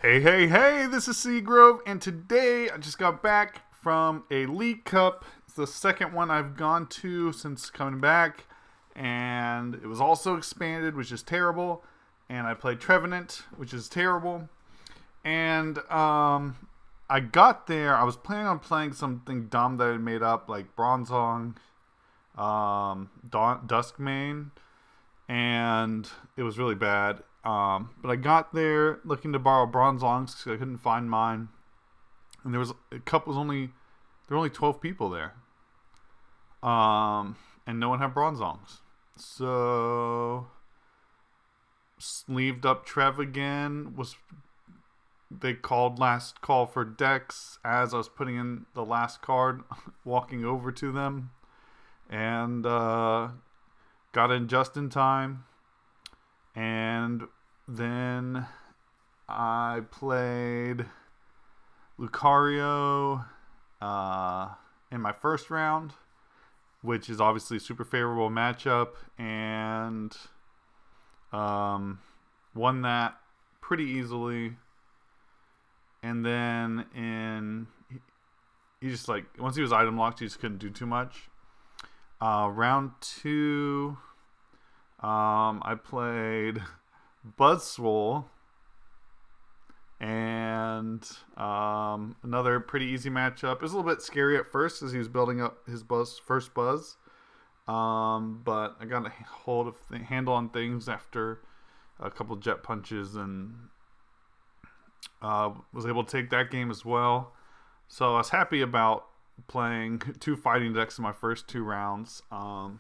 Hey, hey, hey, this is Seagrove, and today I just got back from a League Cup. It's the second one I've gone to since coming back, and it was also expanded, which is terrible, and I played Trevenant, which is terrible, and I got there, I was planning on playing something dumb that I made up, like Bronzong, Duskmane, and it was really bad. But I got there looking to borrow Bronzongs because I couldn't find mine, and there were only 12 people there, and no one had Bronzongs, so sleeved up Trev again. They called last call for decks as I was putting in the last card, walking over to them, and got in just in time. And then I played Lucario in my first round, which is obviously a super favorable matchup, and won that pretty easily. And then he just, like, once he was item locked, he just couldn't do too much. Round two, I played Buzzswole, and another pretty easy matchup. It was a little bit scary at first as he was building up his first buzz, but I got a handle on things after a couple jet punches, and was able to take that game as well. So I was happy about playing two fighting decks in my first two rounds. And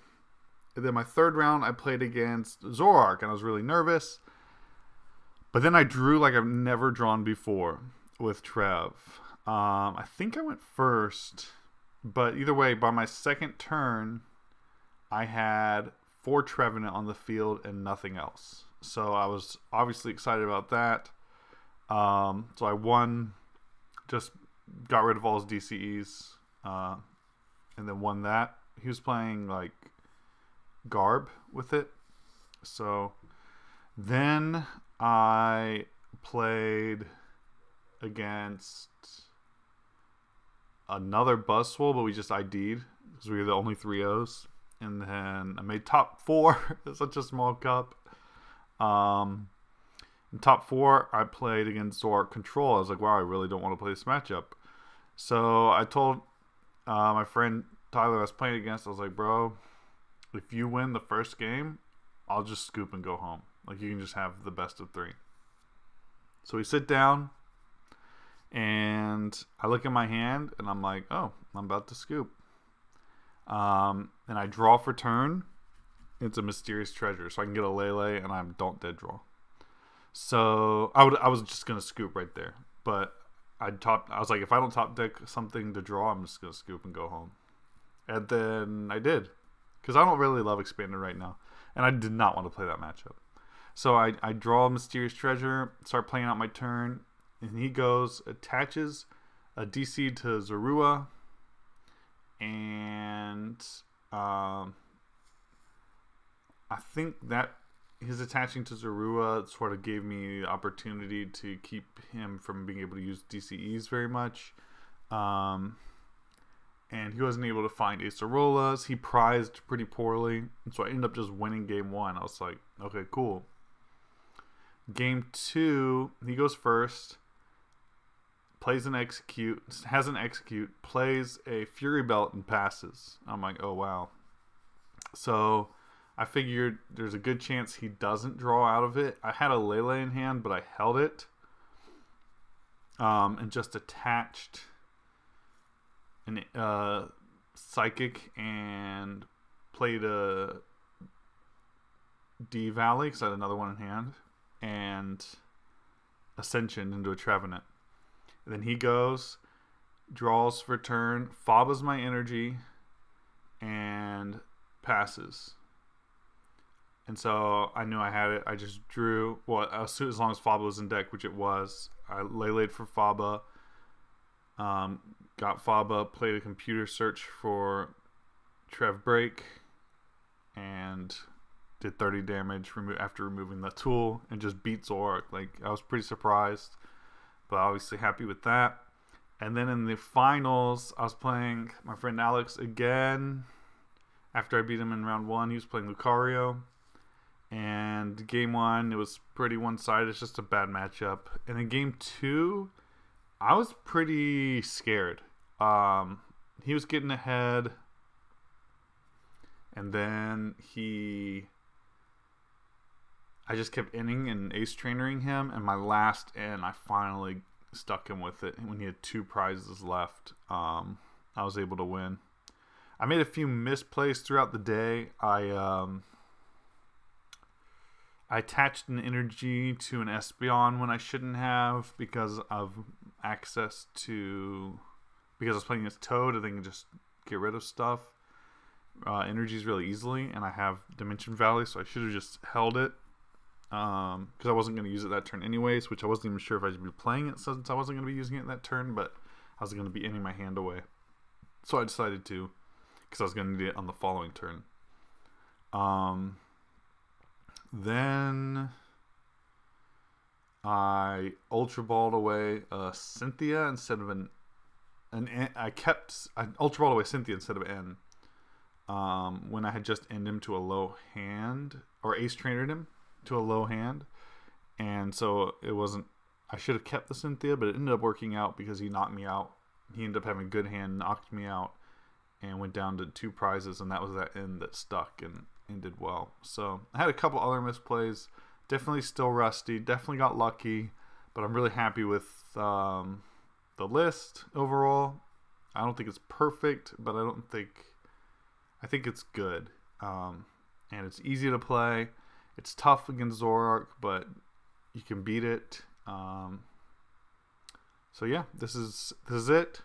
then my third round, I played against Zoroark, and I was really nervous. But then I drew like I've never drawn before with Trev. I think I went first, but either way, by my second turn, I had 4 Trevenant on the field and nothing else. So I was obviously excited about that. So I won, just got rid of all his DCEs, and then won that. He was playing like Garb with it. So then I played against another Buzzswole, but we just ID'd because we were the only 3-0s. And then I made top 4. It's such a small cup. In top 4, I played against Zoroark Control. I was like, wow, I really don't want to play this matchup. So I told my friend Tyler I was playing against, I was like, bro, if you win the first game, I'll just scoop and go home. Like, you can just have the best of 3. So we sit down, and I look at my hand, and I'm like, oh, I'm about to scoop. And I draw for turn. It's a mysterious treasure, so I can get a Lele, and I don't dead draw. So I was just gonna scoop right there, but I was like, if I don't top deck something to draw, I'm just gonna scoop and go home. And then I did, because I don't really love expanded right now, and I did not want to play that matchup. So I draw a mysterious treasure, start playing out my turn, and he goes, attaches a DC to Zorua, and I think that his attaching to Zorua sort of gave me the opportunity to keep him from being able to use DCEs very much. And he wasn't able to find Acerolas. He prized pretty poorly. And so I ended up just winning game 1. I was like, okay, cool. Game 2, he goes first. Plays an execute. Has an execute. Plays a Fury Belt and passes. I'm like, oh, wow. So I figured there's a good chance he doesn't draw out of it. I had a Lele in hand, but I held it. And just attached an Psychic and played a D Valley because I had another one in hand. And Ascension into a Trevenant. And then he goes, draws for turn, Fabas my energy, and passes. And so I knew I had it. I just drew, well, as long as Faba was in deck, which it was. I Lele'd for Faba. Got Faba, played a computer search for Trev Break, and did 30 damage after removing the tool, and just beat Zoroark. Like, I was pretty surprised. but obviously happy with that. And then in the finals, I was playing my friend Alex again. After I beat him in round 1, he was playing Lucario. And game 1, it was pretty one-sided. It's just a bad matchup. And in game 2, I was pretty scared. He was getting ahead. And then I just kept inning and ace trainering him. And my last in, I finally stuck him with it. And when he had 2 prizes left, I was able to win. I made a few misplays throughout the day. I attached an energy to an Espeon when I shouldn't have because of access to... Because I was playing against Toad, I think I can just get rid of stuff. Energies really easily, and I have Dimension Valley, so I should have just held it. Because I wasn't going to use it that turn anyways, which I wasn't even sure if I should be playing it since I wasn't going to be using it that turn, but I was going to be ending my hand away. So I decided to, because I was going to need it on the following turn. Then I Ultra Balled away Cynthia instead of an N. I Ultra Balled away Cynthia instead of N. When I had just ended him to a low hand, or ace trainered him to a low hand, and so it wasn't. I should have kept the Cynthia, but it ended up working out because he knocked me out. He ended up having a good hand, knocked me out, and went down to 2 prizes, and that was that end that stuck and did well. So I had a couple other misplays. Definitely still rusty. Definitely got lucky, but I'm really happy with the list overall. I don't think it's perfect, but I think it's good. And it's easy to play. It's tough against Zoroark, but you can beat it. So yeah, this is it.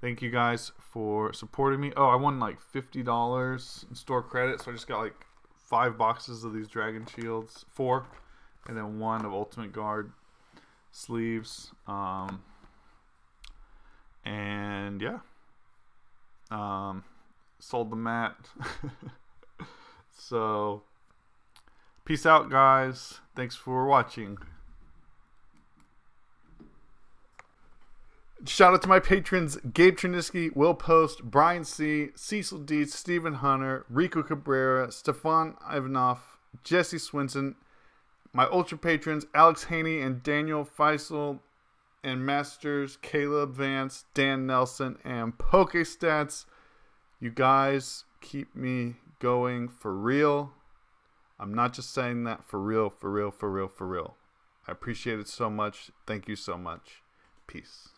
Thank you guys for supporting me. Oh, I won like $50 in store credit, so I just got like 5 boxes of these Dragon Shields, 4, and then 1 of Ultimate Guard sleeves. And yeah, sold the mat. So peace out, guys. Thanks for watching. Shout out to my patrons: Gabe Chernisky, Will Post, Brian C., Cecil D., Stephen Hunter, Rico Cabrera, Stefan Ivanov, Jesse Swinson. My ultra patrons: Alex Haney and Daniel Feisel, and Masters Caleb Vance, Dan Nelson, and PokeStats. You guys keep me going for real. I'm not just saying that, for real, for real, for real, for real. I appreciate it so much. Thank you so much. Peace.